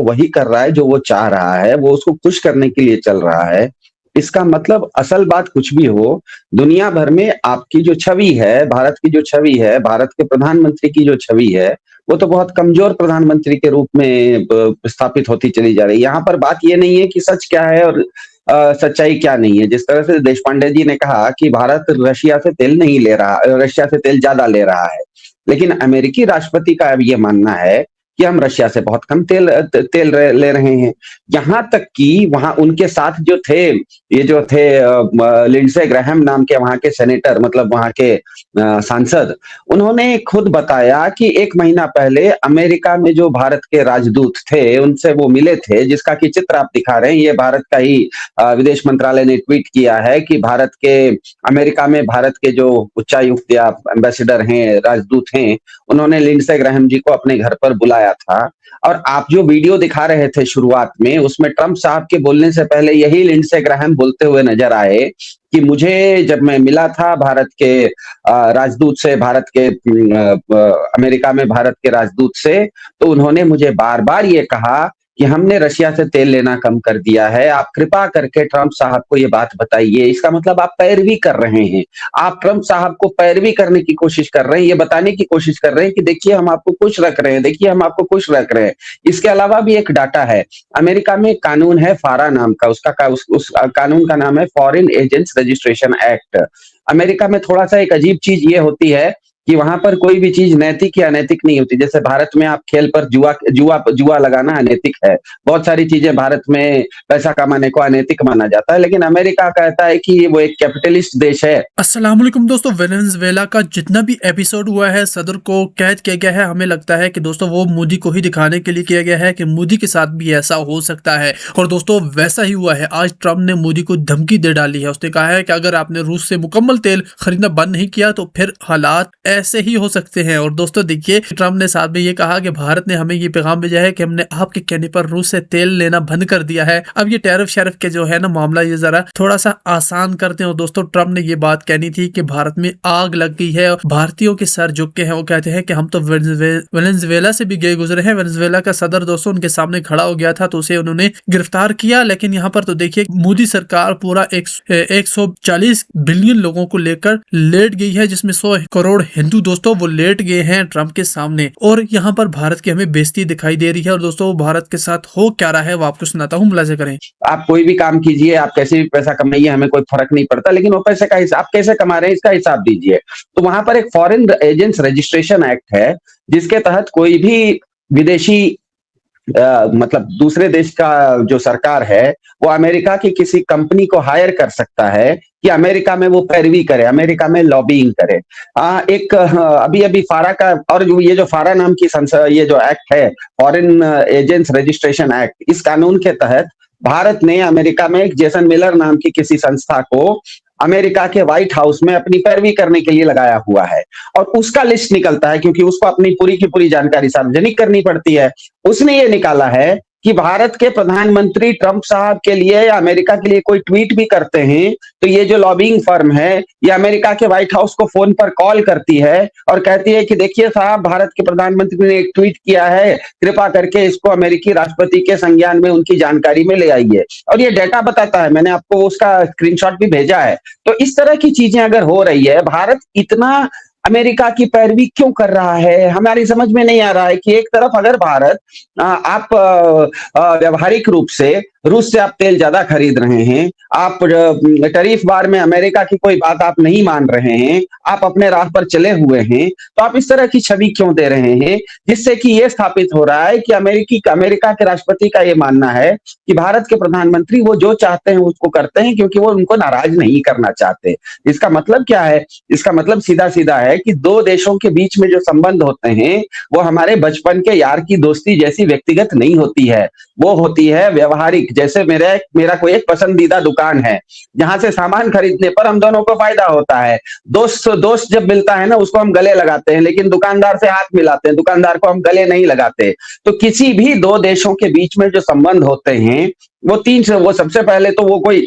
वही कर रहा है जो वो चाह रहा है, वो उसको खुश करने के लिए चल रहा है। इसका मतलब असल बात कुछ भी हो, दुनिया भर में आपकी जो छवि है, भारत की जो छवि है, भारत के प्रधानमंत्री की जो छवि है, वो तो बहुत कमज़ोर प्रधानमंत्री के रूप में स्थापित होती चली जा रही है। यहाँ पर बात ये नहीं है कि सच क्या है और सच्चाई क्या नहीं है। जिस तरह से देशपांडे जी ने कहा कि भारत रशिया से तेल नहीं ले रहा, रशिया से तेल ज़्यादा ले रहा है। लेकिन अमेरिकी राष्ट्रपति का अब ये मानना है कि हम रशिया से बहुत कम तेल ले रहे हैं। यहाँ तक कि वहाँ उनके साथ जो थे, ये जो थे लिंडसे ग्रैहम नाम के वहाँ के सेनेटर, मतलब वहाँ के सांसद, उन्होंने खुद बताया कि 1 महीना पहले अमेरिका में जो भारत के राजदूत थे, उनसे वो मिले थे, जिसका कि चित्र आप दिखा रहे हैं, ये भारत का ही विदेश मंत्रालय ने ट्वीट किया है कि अमेरिका में भारत के जो उच्चायुक्त या एम्बेसडर हैं, राजदूत हैं, उन्होंने लिंडसे ग्रैहम जी को अपने घर पर बुलाया था। और आप जो वीडियो दिखा रहे थे शुरुआत में, उसमें ट्रंप साहब के बोलने से पहले यही लिंडसे ग्रैहम बोलते हुए नजर आए कि मुझे जब मैं मिला था भारत के राजदूत से, अमेरिका में भारत के राजदूत से, तो उन्होंने मुझे बार-बार ये कहा कि हमने रशिया से तेल लेना कम कर दिया है। आप कृपा करके ट्रंप साहब को ये बात बताइए। इसका मतलब आप पैरवी कर रहे हैं। आप ट्रंप साहब को पैरवी करने की कोशिश कर रहे हैं, ये बताने की कोशिश कर रहे हैं कि देखिए हम आपको खुश रख रहे हैं, देखिए हम आपको खुश रख रहे हैं। इसके अलावा भी एक डाटा है, अमेरिका में एक कानून है फारा नाम का, उस कानून का नाम है foreign agents registration act. America में थोड़ा-सा एक अजीब चीज़ ये होती है कि वहाँ पर कोई भी चीज़ नैतिक या अनैतिक नहीं होती। जैसे भारत में आप खेल पर जुआ लगाना अनैतिक है। बहुत सारी चीज़ें भारत में पैसा कमाने को अनैतिक माना जाता है, लेकिन अमेरिका कहता है कि वो एक कैपिटलिस्ट देश है। अस्सलामुअलैकुम दोस्तों, वेनेजुएला का जितना भी एपिसोड हुआ है सदर को कैद किया गया है। हमें लगता है कि दोस्तों वो मोदी को ही दिखाने के लिए किया गया है कि मोदी के साथ भी ऐसा हो सकता है। और दोस्तों वैसा ही हुआ है। आज ट्रंप ने मोदी को धमकी दे डाली है। उसने कहा है कि अगर आपने रूस से मुकम्मल तेल खरीदना बंद नहीं किया तो फिर हालात ऐसे ही हो सकते हैं। और दोस्तों देखिए, ट्रंप ने साथ में ये कहा कि भारत ने हमें ये पैगाम भेजा है कि हमने आपके कहने पर रूस से तेल लेना बंद कर दिया है। अब ये टैरिफ शैरिफ के जो है ना मामला, ये जरा थोड़ा सा आसान करते हैं। और दोस्तों ट्रंप ने ये बात कहनी थी कि भारत में आग लग गई है और भारतीयों के सर झुक के हैं। वो कहते हैं कि हम तो वेनेजुएला से भी गए गुजरे हैं। वेनेजुएला का सदर दोस्तों उनके सामने खड़ा हो गया था तो उसे उन्होंने गिरफ्तार किया। लेकिन यहाँ पर तो देखिए मोदी सरकार पूरा 140 बिलियन लोगों को लेकर लेट गई है, जिसमें 100 करोड़ हिंदू दोस्तों वो लेट गए हैं ट्रंप के सामने। और यहाँ पर भारत की हमें बेइज्जती दिखाई दे रही है। और दोस्तों भारत के साथ हो क्या रहा है वो आपको सुनाता हूँ, मुलाजा करें। आप कोई भी काम कीजिए, आप कैसे भी पैसा कमाइए, हमें कोई फ़र्क नहीं पड़ता, लेकिन वो पैसे का आप कैसे कमा रहे हैं इसका हिसाब दीजिए। तो वहाँ पर एक फॉरेन एजेंट्स रजिस्ट्रेशन एक्ट है, जिसके तहत कोई भी विदेशी मतलब दूसरे देश का जो सरकार है, वो अमेरिका की किसी कंपनी को हायर कर सकता है कि अमेरिका में वो पैरवी करे, अमेरिका में लॉबिंग करे। अभी-अभी फारा का, और ये जो फारा नाम की ये जो एक्ट है, फॉरेन एजेंट्स रजिस्ट्रेशन एक्ट, इस कानून के तहत भारत ने अमेरिका में एक जेसन मिलर नाम की किसी संस्था को अमेरिका के व्हाइट हाउस में अपनी पैरवी करने के लिए लगाया हुआ है। और उसका लिस्ट निकलता है, क्योंकि उसको अपनी पूरी की पूरी जानकारी सार्वजनिक करनी पड़ती है। उसने ये निकाला है कि भारत के प्रधानमंत्री ट्रंप साहब के लिए या अमेरिका के लिए कोई ट्वीट भी करते हैं, तो ये जो लॉबिंग फर्म है, ये अमेरिका के व्हाइट हाउस को फोन पर कॉल करती है और कहती है कि देखिए साहब, भारत के प्रधानमंत्री ने एक ट्वीट किया है, कृपा करके इसको अमेरिकी राष्ट्रपति के संज्ञान में, उनकी जानकारी में ले आइए। और ये डेटा बताता है, मैंने आपको उसका स्क्रीनशॉट भी भेजा है। तो इस तरह की चीजें अगर हो रही है, भारत इतना अमेरिका की पैरवी क्यों कर रहा है, हमारी समझ में नहीं आ रहा है कि एक तरफ अगर भारत आप व्यावहारिक रूप से रूस से आप तेल ज्यादा खरीद रहे हैं, आप टैरिफ बार में अमेरिका की कोई बात आप नहीं मान रहे हैं, आप अपने राह पर चले हुए हैं, तो आप इस तरह की छवि क्यों दे रहे हैं, जिससे कि ये स्थापित हो रहा है कि अमेरिका के राष्ट्रपति का ये मानना है कि भारत के प्रधानमंत्री वो जो चाहते हैं उसको करते हैं, क्योंकि वो उनको नाराज नहीं करना चाहते। इसका मतलब क्या है? इसका मतलब सीधा-सीधा है कि 2 देशों के बीच में जो संबंध होते हैं, वो हमारे बचपन के यार की दोस्ती जैसी व्यक्तिगत नहीं होती है, वो होती है व्यावहारिक। जैसे मेरा कोई एक पसंदीदा दुकान है, जहाँ से सामान खरीदने पर हम दोनों को फायदा होता है। दोस्त जब मिलता है ना, उसको हम गले लगाते हैं, लेकिन दुकानदार से हाथ मिलाते हैं, दुकानदार को हम गले नहीं लगाते। तो किसी भी 2 देशों के बीच में जो संबंध होते हैं, वो सबसे पहले तो वो कोई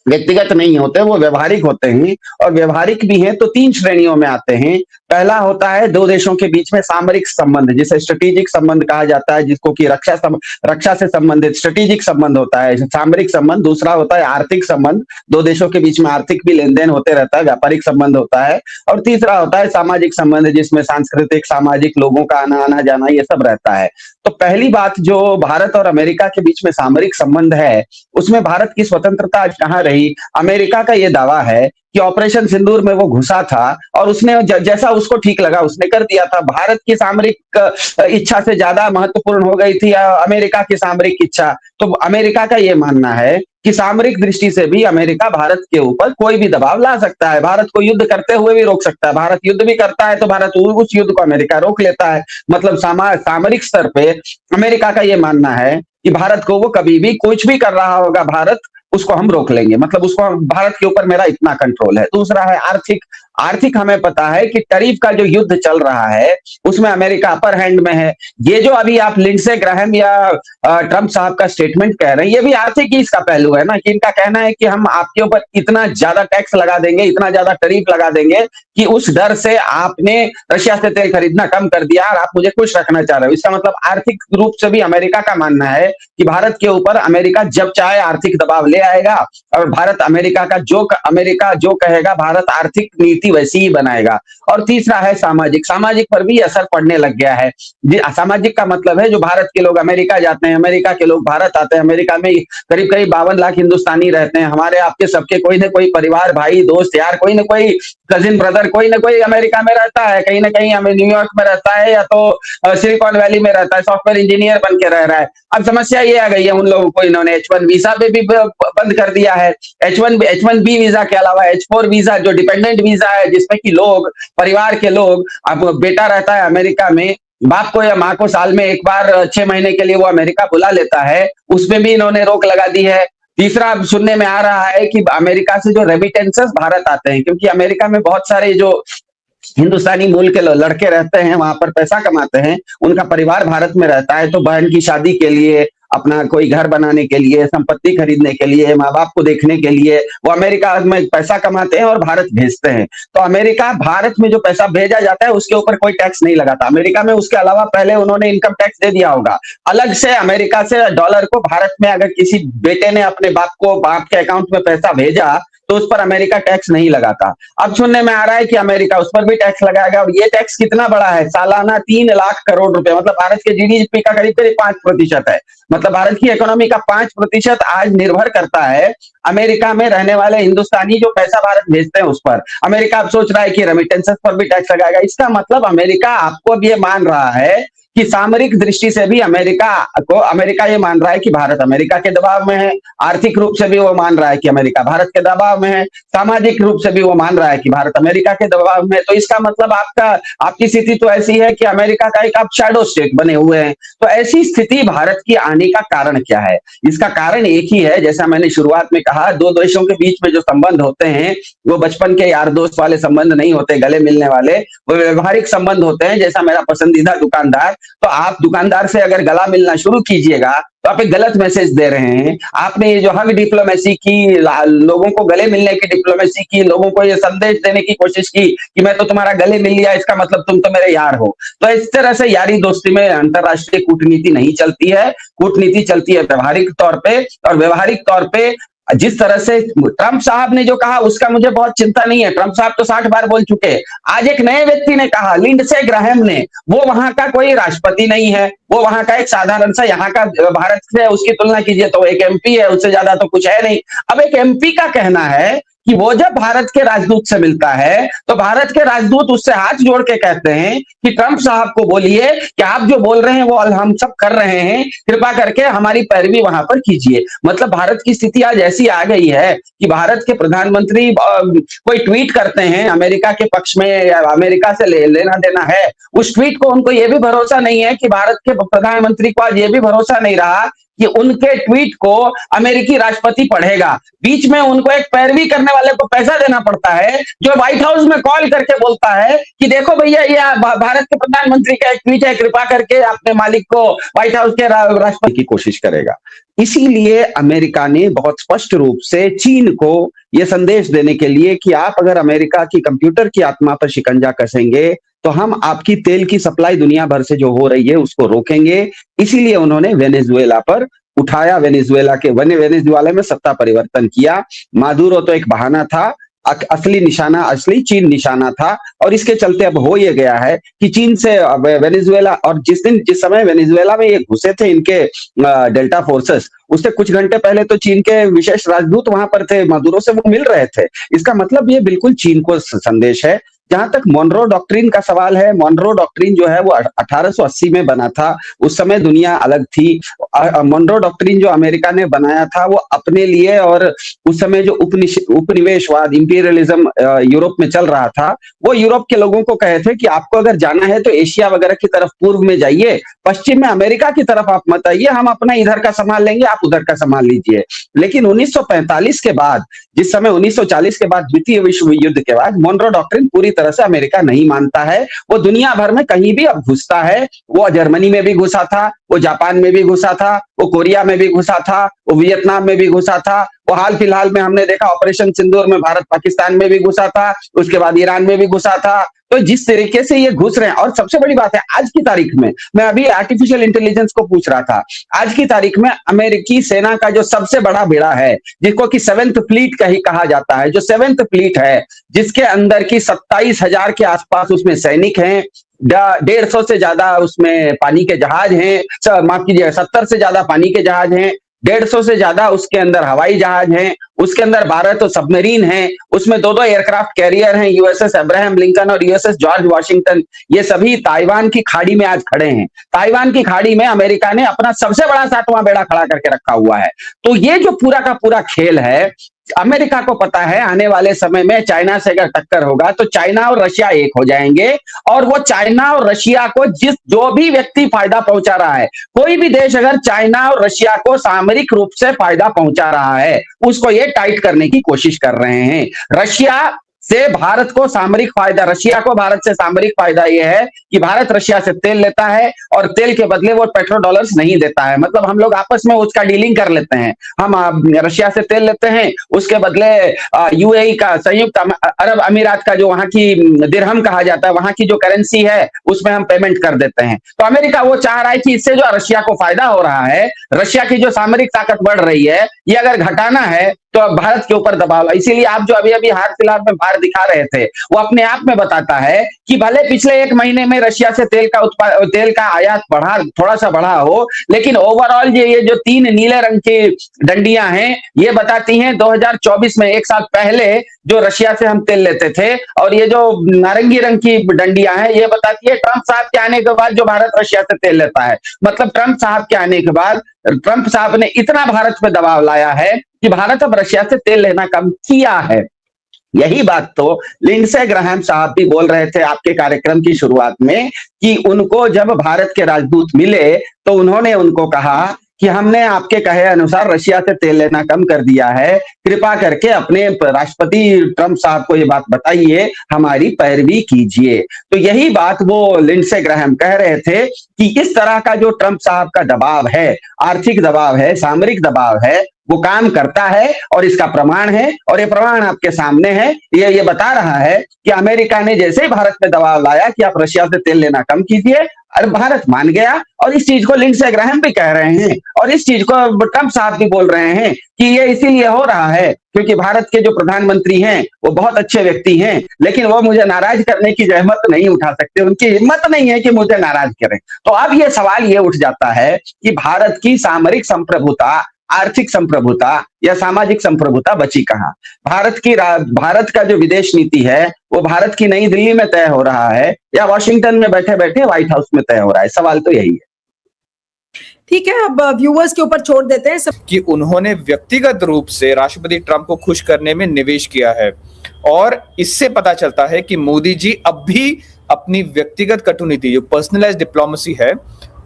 व्यक्तिगत नहीं होते, वो व्यवहारिक होते हैं और व्यवहारिक भी हैं तो 3 श्रेणियों में आते हैं। पहला होता है 2 देशों के बीच में सामरिक संबंध, जिसे स्ट्रैटेजिक संबंध कहा जाता है, जिसको कि रक्षा से संबंधित स्ट्रैटेजिक संबंध होता है, सामरिक संबंध। दूसरा होता है आर्थिक संबंध, 2 देशों के बीच में आर्थिक भी लेन-देन होते रहता है, व्यापारिक संबंध होता है। और तीसरा होता है सामाजिक संबंध, जिसमें सांस्कृतिक, सामाजिक लोगों का आना-जाना ये सब रहता है। तो पहली बात जो भारत और अमेरिका के बीच में सामरिक संबंध है, उसमें भारत की स्वतंत्रता आज कहाँ रही? अमेरिका का ये दावा है कि ऑपरेशन सिंदूर में वो घुसा था और उसने जैसा उसको ठीक लगा उसने कर दिया था। भारत की सामरिक इच्छा से ज्यादा महत्वपूर्ण हो गई थी अमेरिका की सामरिक इच्छा। तो अमेरिका का ये मानना है कि सामरिक दृष्टि से भी अमेरिका भारत के ऊपर कोई भी दबाव ला सकता है, भारत को युद्ध करते हुए भी रोक सकता है। भारत युद्ध भी करता है तो भारत उस युद्ध को अमेरिका रोक लेता है। मतलब सामरिक स्तर पे अमेरिका का ये मानना है कि भारत को वो कभी भी कुछ भी कर रहा होगा भारत, उसको हम रोक लेंगे। मतलब भारत के ऊपर मेरा इतना कंट्रोल है। दूसरा है आर्थिक। आर्थिक हमें पता है कि टैरिफ का जो युद्ध चल रहा है उसमें अमेरिका अपर हैंड में है। ये जो अभी आप लिंडसे ग्राहम या ट्रंप साहब का स्टेटमेंट कह रहे हैं, ये भी आर्थिक ही इसका पहलू है ना, कि इनका कहना है कि हम आपके ऊपर इतना ज्यादा टैक्स लगा देंगे, इतना ज्यादा टैरिफ लगा देंगे कि उस डर से आपने रशिया से तेल खरीदना कम कर दिया और आप मुझे खुश रखना चाह रहे हो। इसका मतलब आर्थिक रूप से भी अमेरिका का मानना है कि भारत के ऊपर अमेरिका जब चाहे आर्थिक दबाव ले आएगा और भारत अमेरिका जो कहेगा भारत आर्थिक नीति वैसी ही बनाएगा। और तीसरा है सामाजिक। सामाजिक पर भी असर पड़ने लग गया है। सामाजिक का मतलब है जो भारत के लोग अमेरिका जाते हैं, अमेरिका के लोग भारत आते हैं। अमेरिका में करीब करीब 52 लाख हिंदुस्तानी रहते हैं। हमारे आपके सबके कोई ना कोई परिवार, भाई, दोस्त, यार, कोई ना कोई कजिन ब्रदर, कोई ना कोई अमेरिका में रहता है, कहीं ना कहीं हमें न्यूयॉर्क में रहता है या तो सिलिकॉन वैली में रहता है, सॉफ्टवेयर इंजीनियर बन के रह रहा है। अब समस्या ये आ गई है उन लोगों को, इन्होंने H1 वीजा पे भी बंद कर दिया है। H1B वीजा के अलावा H4 वीजा जो डिपेंडेंट वीजा है, जिसमें कि लोग, परिवार के लोग, अब बेटा रहता है अमेरिका में, बाप को या माँ को साल में एक बार 6 महीने के लिए वो अमेरिका बुला लेता है, उसमें भी इन्होंने रोक लगा दी है। तीसरा अब सुनने में आ रहा है कि अमेरिका से जो रेमिटेंसेस भारत आते हैं, क्योंकि अमेरिका में बहुत सारे जो हिंदुस्तानी मूल के लड़के रहते हैं, वहां पर पैसा कमाते हैं, उनका परिवार भारत में रहता है, तो बहन की शादी के लिए, अपना कोई घर बनाने के लिए, संपत्ति खरीदने के लिए, माँ बाप को देखने के लिए वो अमेरिका में पैसा कमाते हैं और भारत भेजते हैं। तो अमेरिका भारत में जो पैसा भेजा जाता है उसके ऊपर कोई टैक्स नहीं लगाता। अमेरिका में उसके अलावा पहले उन्होंने इनकम टैक्स दे दिया होगा अलग से। अमेरिका से डॉलर को भारत में अगर किसी बेटे ने अपने बाप के अकाउंट में पैसा भेजा तो उस पर अमेरिका टैक्स नहीं लगाता। अब सुनने में आ रहा है कि अमेरिका उस पर भी टैक्स लगाएगा और ये टैक्स कितना बड़ा है, सालाना 3 लाख करोड़ रुपए, मतलब भारत के जीडीपी का करीब करीब 5% है। मतलब भारत की इकोनॉमी का 5% आज निर्भर करता है अमेरिका में रहने वाले हिंदुस्तानी जो पैसा भारत भेजते हैं उस पर। अमेरिका अब सोच रहा है कि रेमिटेंसेस पर भी टैक्स लगाएगा। इसका मतलब अमेरिका आपको अब ये मान रहा है कि सामरिक दृष्टि से भी अमेरिका ये मान रहा है कि भारत अमेरिका के दबाव में है। आर्थिक रूप से भी वो मान रहा है कि अमेरिका भारत के दबाव में है। सामाजिक रूप से भी वो मान रहा है कि भारत अमेरिका के दबाव में है। तो इसका मतलब आपकी स्थिति तो ऐसी है कि अमेरिका का एक आप शैडो स्टेट बने हुए हैं। तो ऐसी स्थिति भारत की आने का कारण क्या है? इसका कारण एक ही है, जैसा मैंने शुरुआत में कहा, 2 देशों के बीच में जो संबंध होते हैं वो बचपन के यार दोस्त वाले संबंध नहीं होते, गले मिलने वाले, वो व्यवहारिक संबंध होते हैं। जैसा मेरा पसंदीदा दुकानदार, तो आप दुकानदार से अगर गला मिलना शुरू कीजिएगा तो आप एक गलत मैसेज दे रहे हैं। आपने ये जो हग डिप्लोमेसी की, लोगों को गले मिलने की डिप्लोमेसी की, लोगों को ये संदेश देने की कोशिश की कि मैं तो तुम्हारा गले मिल लिया, इसका मतलब तुम तो मेरे यार हो। तो इस तरह से यारी दोस्ती में अंतरराष्ट्रीय कूटनीति नहीं चलती है। कूटनीति चलती है व्यवहारिक तौर पे, और व्यवहारिक तौर पे जिस तरह से ट्रंप साहब ने जो कहा उसका मुझे बहुत चिंता नहीं है। ट्रंप साहब तो 60 बार बोल चुके हैं। आज एक नए व्यक्ति ने कहा, लिंडसे ग्राहम ने, वो वहां का कोई राष्ट्रपति नहीं है, वो वहां का एक साधारण सा, यहाँ का भारत से उसकी तुलना कीजिए तो एक एमपी है, उससे ज्यादा तो कुछ है नहीं। अब एक एमपी का कहना है कि वो जब भारत के राजदूत से मिलता है तो भारत के राजदूत उससे हाथ जोड़ के कहते हैं कि ट्रंप साहब को बोलिए कि आप जो बोल रहे हैं वो हम सब कर रहे हैं, कृपा करके हमारी पैरवी वहां पर कीजिए। मतलब भारत की स्थिति आज ऐसी आ गई है कि भारत के प्रधानमंत्री कोई ट्वीट करते हैं अमेरिका के पक्ष में या अमेरिका से लेना देना है, उस ट्वीट को उनको ये भी भरोसा नहीं है कि भारत के प्रधानमंत्री को आज ये भी भरोसा नहीं रहा कि उनके ट्वीट को अमेरिकी राष्ट्रपति पढ़ेगा। बीच में उनको एक पैरवी करने वाले को पैसा देना पड़ता है, जो व्हाइट हाउस में कॉल करके बोलता है कि देखो भैया, ये भारत के प्रधानमंत्री का एक ट्वीट है, कृपा करके अपने मालिक को व्हाइट हाउस के राष्ट्रपति की कोशिश करेगा। इसीलिए अमेरिका ने बहुत स्पष्ट रूप से चीन को यह संदेश देने के लिए कि आप अगर अमेरिका की कंप्यूटर की आत्मा पर शिकंजा कसेंगे तो हम आपकी तेल की सप्लाई दुनिया भर से जो हो रही है उसको रोकेंगे। इसीलिए उन्होंने वेनेजुएला पर उठाया, वेनेजुएला में सत्ता परिवर्तन किया। मादुरो तो एक बहाना था, असली चीन निशाना था। और इसके चलते अब हो ये गया है कि चीन से वेनेजुएला, और जिस समय वेनेजुएला में ये घुसे थे इनके डेल्टा फोर्सेस, उससे कुछ घंटे पहले तो चीन के विशेष राजदूत वहां पर थे, मादुरो से वो मिल रहे थे। इसका मतलब ये बिल्कुल चीन को संदेश है। जहां तक मोनरो डॉक्ट्रिन का सवाल है, मोनरो डॉक्ट्रिन जो है वो 1880 में बना था। उस समय दुनिया अलग थी। मोनरो डॉक्ट्रिन जो अमेरिका ने बनाया था वो अपने लिए, और उस समय जो उपनिवेशवाद, इंपीरियलिज्म यूरोप में चल रहा था, वो यूरोप के लोगों को कहे थे कि आपको अगर जाना है तो एशिया वगैरह की तरफ पूर्व में जाइए, पश्चिम में अमेरिका की तरफ आप मत आइए, हम अपना इधर का संभाल लेंगे, आप उधर का संभाल लीजिए। लेकिन 1945 के बाद, जिस समय 1940 के बाद द्वितीय विश्व युद्ध के बाद, मोनरो डॉक्ट्रिन पूरी तरह से अमेरिका नहीं मानता है। वो दुनिया भर में कहीं भी अब घुसता है। वो जर्मनी में भी घुसा था, वो जापान में भी घुसा था, वो कोरिया में भी घुसा था, वो वियतनाम में भी घुसा था, वो हाल फिलहाल में हमने देखा ऑपरेशन सिंदूर में भारत पाकिस्तान में भी घुसा था, उसके बाद ईरान में भी घुसा था। तो जिस तरीके से ये घुस रहे हैं, और सबसे बड़ी बात है आज की तारीख में, मैं अभी आर्टिफिशियल इंटेलिजेंस को पूछ रहा था, आज की तारीख में अमेरिकी सेना का जो सबसे बड़ा बेड़ा है, जिसको कि 7th फ्लीट का ही कहा जाता है, जो 7th फ्लीट है, जिसके अंदर की 27,000 के आसपास उसमें सैनिक हैं, 150 से ज्यादा उसमें पानी के जहाज हैं, माफ कीजिए 70 से ज्यादा पानी के जहाज हैं, 150 से ज्यादा उसके अंदर हवाई जहाज हैं, उसके अंदर 12 तो सबमरीन हैं, उसमें 2 एयरक्राफ्ट कैरियर हैं, यूएसएस अब्राहम लिंकन और यूएसएस जॉर्ज वाशिंगटन। ये सभी ताइवान की खाड़ी में आज खड़े हैं। ताइवान की खाड़ी में अमेरिका ने अपना सबसे बड़ा 7वां बेड़ा खड़ा करके रखा हुआ है। तो ये जो पूरा का पूरा खेल है, अमेरिका को पता है आने वाले समय में चाइना से अगर टक्कर होगा तो चाइना और रशिया एक हो जाएंगे, और वो चाइना और रशिया को जो भी व्यक्ति फायदा पहुंचा रहा है, कोई भी देश अगर चाइना और रशिया को सामरिक रूप से फायदा पहुंचा रहा है, उसको ये टाइट करने की कोशिश कर रहे हैं। रशिया से भारत को सामरिक फायदा, रशिया को भारत से सामरिक फायदा यह है कि भारत रशिया से तेल लेता है और तेल के बदले वो पेट्रो डॉलर्स नहीं देता है। मतलब हम लोग आपस में उसका डीलिंग कर लेते हैं। हम रशिया से तेल लेते हैं, उसके बदले यूएई का, संयुक्त अरब अमीरात का जो वहां की दिरहम कहा जाता है, वहां की जो करेंसी है, उसमें हम पेमेंट कर देते हैं। तो अमेरिका वो चाह रहा है कि इससे जो रशिया को फायदा हो रहा है, रशिया की जो सामरिक ताकत बढ़ रही है, ये अगर घटाना है तो भारत के ऊपर दबाव। इसीलिए आप जो अभी अभी हाल फिलहाल में बाहर दिखा रहे थे, वो अपने आप में बताता है कि भले पिछले 1 महीने में रशिया से तेल का आयात बढ़ा, थोड़ा सा बढ़ा हो, लेकिन ओवरऑल ये जो 3 नीले रंग की डंडियां हैं, ये बताती हैं 2024 में 1 साल पहले जो रशिया से हम तेल लेते थे, और ये जो नारंगी रंग की डंडियां हैं, ये बताती है ट्रंप साहब के आने के बाद जो भारत रशिया से तेल लेता है। मतलब ट्रंप साहब के आने के बाद ट्रंप साहब ने इतना भारत पे दबाव लाया है कि भारत अब रशिया से तेल लेना कम किया है। यही बात तो लिंडसे ग्राहम साहब भी बोल रहे थे आपके कार्यक्रम की शुरुआत में, कि उनको जब भारत के राजदूत मिले तो उन्होंने उनको कहा कि हमने आपके कहे अनुसार रशिया से तेल लेना कम कर दिया है, कृपा करके अपने राष्ट्रपति ट्रंप साहब को ये बात बताइए, हमारी पैरवी कीजिए। तो यही बात वो लिंडसे ग्राहम कह रहे थे कि इस तरह का जो ट्रंप साहब का दबाव है, आर्थिक दबाव है, सामरिक दबाव है, वो काम करता है, और इसका प्रमाण है, और ये प्रमाण आपके सामने है। ये बता रहा है कि अमेरिका ने जैसे ही भारत पे दबाव लाया कि आप रशिया से तेल लेना कम कीजिए, और भारत मान गया। और इस चीज को लिंडसे ग्राहम भी कह रहे हैं, और इस चीज को ट्रंप साहब भी बोल रहे हैं कि ये इसीलिए हो रहा है क्योंकि भारत के जो प्रधानमंत्री हैं वो बहुत अच्छे व्यक्ति हैं, लेकिन वो मुझे नाराज करने की जहमत नहीं उठा सकते, उनकी हिम्मत नहीं है कि मुझे नाराज करें। तो अब ये सवाल ये उठ जाता है कि भारत की सामरिक संप्रभुता, आर्थिक संप्रभुता या सामाजिक संप्रभुता बची कहां? भारत का जो विदेश नीति है वो भारत की नई दिल्ली में तय हो रहा है या वॉशिंगटन में बैठे बैठे व्हाइट हाउस में तय हो रहा है? सवाल तो यही है। ठीक है, अब व्यूअर्स के ऊपर छोड़ देते हैं कि उन्होंने व्यक्तिगत रूप से राष्ट्रपति ट्रंप को खुश करने में निवेश किया है, और इससे पता चलता है कि मोदी जी अब भी अपनी व्यक्तिगत कटुनीति, जो पर्सनलाइज्ड डिप्लोमेसी है,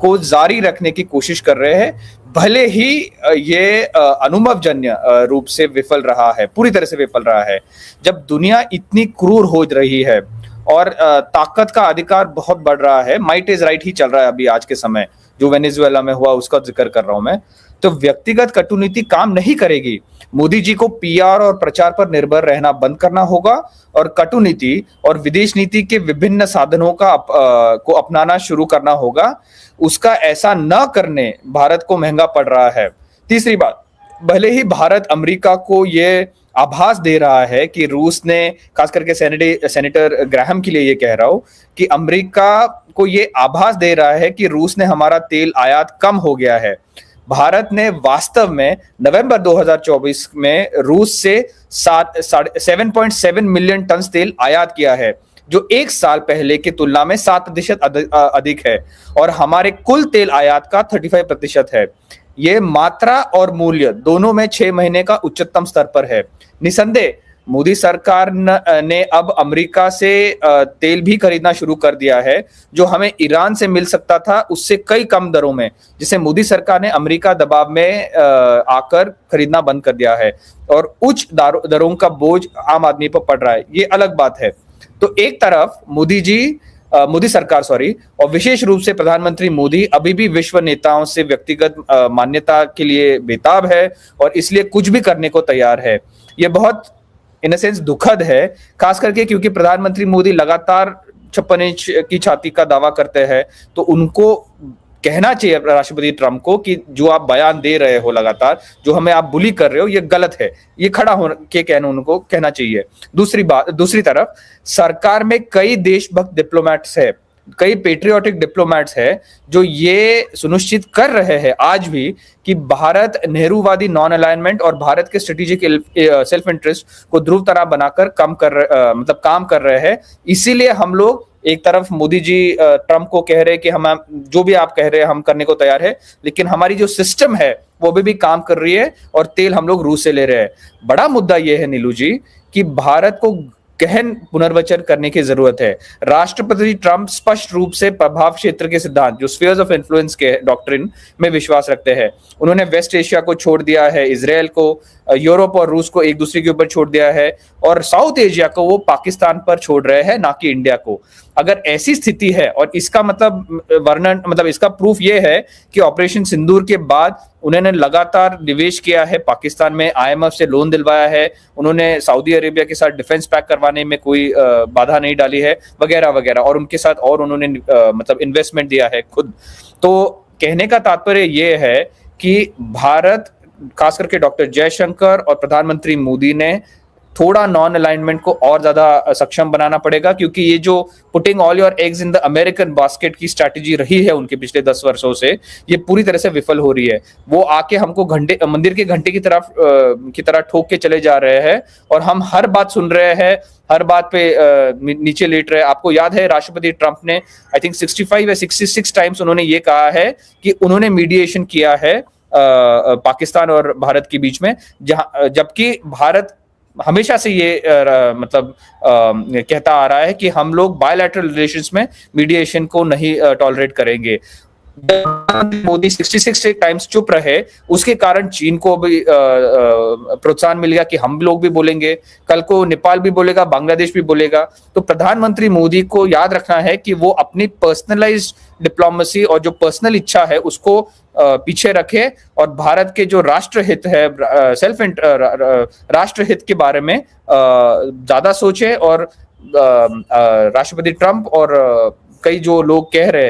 को जारी रखने की कोशिश कर रहे हैं, भले ही ये अनुभवजन्य रूप से विफल रहा है, पूरी तरह से विफल रहा है। जब दुनिया इतनी क्रूर हो रही है और ताकत का अधिकार बहुत बढ़ रहा है, माइट इज राइट ही चल रहा है अभी आज के समय, जो वेनेजुएला में हुआ उसका जिक्र कर रहा हूं मैं, तो व्यक्तिगत कटुनीति काम नहीं करेगी। मोदी जी को पीआर और प्रचार पर निर्भर रहना बंद करना होगा और कटुनीति और विदेश नीति के विभिन्न साधनों को अपनाना शुरू करना होगा। उसका ऐसा न करने भारत को महंगा पड़ रहा है। तीसरी बात, भले ही भारत अमेरिका को ये आभास दे रहा है कि रूस ने, खास करके सेनेटर ग्राहम के लिए ये कह रहा हूं, कि अमेरिका को ये आभास दे रहा है कि रूस ने हमारा तेल आयात कम हो गया है। भारत ने वास्तव में नवंबर 2024 में रूस से 7.7 मिलियन टन तेल आयात किया है, जो एक साल पहले की तुलना में 7% अधिक है, और हमारे कुल तेल आयात का 35% है। ये मात्रा और मूल्य दोनों में 6 महीने का उच्चतम स्तर पर है। निसंदेह मोदी सरकार ने अब अमेरिका से तेल भी खरीदना शुरू कर दिया है, जो हमें ईरान से मिल सकता था उससे कई कम दरों में, जिसे मोदी सरकार ने अमेरिका दबाव में आकर खरीदना बंद कर दिया है, और उच्च दरों का बोझ आम आदमी पर पड़ रहा है। ये अलग बात है। तो एक तरफ मोदी सरकार और विशेष रूप से प्रधानमंत्री मोदी अभी भी विश्व नेताओं से व्यक्तिगत मान्यता के लिए बेताब है और इसलिए कुछ भी करने को तैयार है। ये बहुत इन सेंस दुखद है, खास करके क्योंकि प्रधानमंत्री मोदी लगातार 56 इंच की छाती का दावा करते हैं, तो उनको कहना चाहिए राष्ट्रपति ट्रंप को कि जो आप बयान दे रहे हो लगातार, जो हमें आप बुली कर रहे हो, ये गलत है। ये खड़ा हो के उनको कहना चाहिए। दूसरी तरफ सरकार में कई देशभक्त डिप्लोमेट्स है, कई पेट्रियोटिक डिप्लोमेट्स है, जो ये सुनिश्चित कर रहे हैं आज भी कि भारत नेहरूवादी नॉन अलाइनमेंट और भारत के स्ट्रेटेजिक सेल्फ इंटरेस्ट को ध्रुव तरह बनाकर काम कर रहे हैं। इसीलिए हम लोग एक तरफ मोदी जी ट्रंप को कह रहे हैं कि हम जो भी आप कह रहे हैं हम करने को तैयार है, लेकिन हमारी जो सिस्टम है वो भी काम कर रही है और तेल हम लोग रूस से ले रहे हैं। बड़ा मुद्दा यह है नीलू जी कि भारत को गहन पुनर्वचन करने की जरूरत है। राष्ट्रपति ट्रंप स्पष्ट रूप से प्रभाव क्षेत्र के सिद्धांत, जो स्फीयर्स ऑफ इन्फ्लुएंस के डॉक्ट्रिन में विश्वास रखते हैं। उन्होंने वेस्ट एशिया को छोड़ दिया है, इजराइल को, यूरोप और रूस को एक दूसरे के ऊपर छोड़ दिया है, और साउथ एशिया को वो पाकिस्तान पर छोड़ रहे हैं, ना कि इंडिया को। अगर ऐसी स्थिति है, और इसका इसका प्रूफ ये है कि ऑपरेशन सिंदूर के बाद उन्होंने लगातार निवेश किया है पाकिस्तान में, आईएमएफ से लोन दिलवाया है, उन्होंने सऊदी अरेबिया के साथ डिफेंस पैक करवाने में कोई बाधा नहीं डाली है, वगैरह वगैरह, और उनके साथ और उन्होंने इन्वेस्टमेंट दिया है खुद। तो कहने का तात्पर्य ये है कि भारत, खास करके डॉक्टर जयशंकर और प्रधानमंत्री मोदी ने थोड़ा नॉन अलाइनमेंट को और ज्यादा सक्षम बनाना पड़ेगा, क्योंकि ये जो putting all your eggs in the American basket की स्ट्रैटेजी रही है उनके पिछले 10 वर्षों से, ये पूरी तरह से विफल हो रही है। वो आके हमको मंदिर के घंटे की तरह ठोक के चले जा रहे हैं, और हम हर बात सुन रहे हैं, हर बात पे नीचे लेट रहे हैं। आपको याद है राष्ट्रपति ट्रंप ने आई थिंक 65 या 66 टाइम्स उन्होंने ये कहा है कि उन्होंने मीडिएशन किया है पाकिस्तान और भारत के बीच में, जबकि भारत हमेशा से ये कहता आ रहा है कि हम लोग बायलैटरल रिलेशंस में मीडिएशन को नहीं टॉलरेट करेंगे। मोदी 66 टाइम्स चुप रहे, उसके कारण चीन को भी प्रोत्साहन मिल गया कि हम लोग भी बोलेंगे, कल को नेपाल भी बोलेगा, बांग्लादेश भी बोलेगा। तो प्रधानमंत्री मोदी को याद रखना है कि वो अपनी पर्सनलाइज्ड डिप्लोमेसी और जो पर्सनल इच्छा है उसको पीछे रखे, और भारत के जो राष्ट्रहित है, राष्ट्रहित के बारे में ज्यादा सोचे। और राष्ट्रपति ट्रंप और कई जो लोग कह रहे हैं